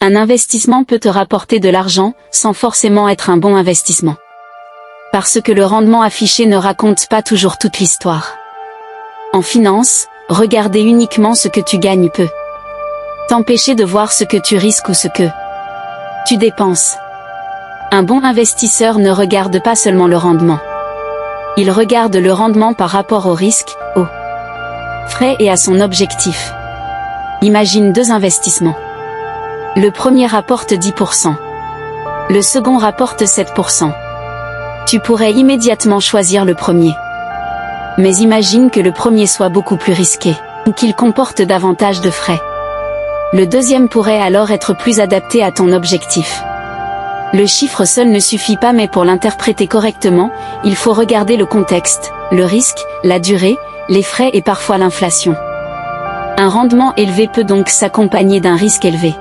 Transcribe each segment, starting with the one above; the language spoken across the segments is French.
Un investissement peut te rapporter de l'argent, sans forcément être un bon investissement. Parce que le rendement affiché ne raconte pas toujours toute l'histoire. En finance, regarder uniquement ce que tu gagnes peut t'empêcher de voir ce que tu risques ou ce que tu dépenses. Un bon investisseur ne regarde pas seulement le rendement. Il regarde le rendement par rapport au risque, aux frais et à son objectif. Imagine 2 investissements. Le premier rapporte 10%. Le second rapporte 7%. Tu pourrais immédiatement choisir le premier. Mais imagine que le premier soit beaucoup plus risqué, ou qu'il comporte davantage de frais. Le deuxième pourrait alors être plus adapté à ton objectif. Le chiffre seul ne suffit pas, mais pour l'interpréter correctement, il faut regarder le contexte, le risque, la durée, les frais et parfois l'inflation. Un rendement élevé peut donc s'accompagner d'un risque élevé.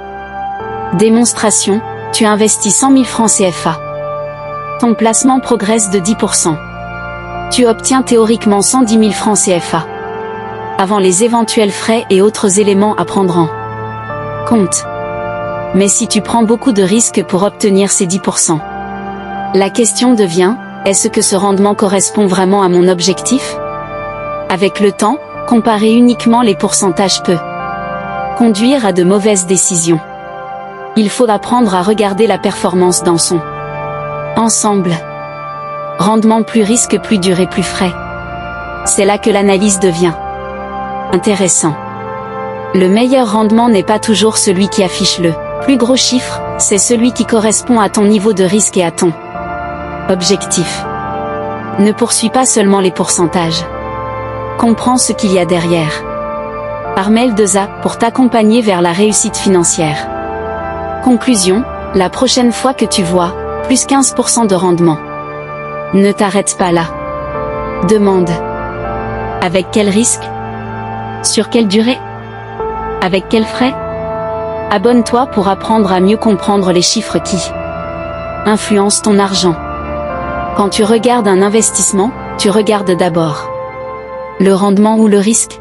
Démonstration, tu investis 100 000 francs CFA. Ton placement progresse de 10%. Tu obtiens théoriquement 110 000 francs CFA. Avant les éventuels frais et autres éléments à prendre en compte. Mais si tu prends beaucoup de risques pour obtenir ces 10%, la question devient, est-ce que ce rendement correspond vraiment à mon objectif? Avec le temps, comparer uniquement les pourcentages peut conduire à de mauvaises décisions. Il faut apprendre à regarder la performance dans son ensemble. Rendement plus risque, plus durée, plus frais. C'est là que l'analyse devient intéressant. Le meilleur rendement n'est pas toujours celui qui affiche le plus gros chiffre, c'est celui qui correspond à ton niveau de risque et à ton objectif. Ne poursuis pas seulement les pourcentages. Comprends ce qu'il y a derrière. Armelle Deza, pour t'accompagner vers la réussite financière. Conclusion, la prochaine fois que tu vois plus 15% de rendement, ne t'arrête pas là. Demande. Avec quel risque? Sur quelle durée? Avec quels frais? Abonne-toi pour apprendre à mieux comprendre les chiffres qui influencent ton argent. Quand tu regardes un investissement, tu regardes d'abord le rendement ou le risque?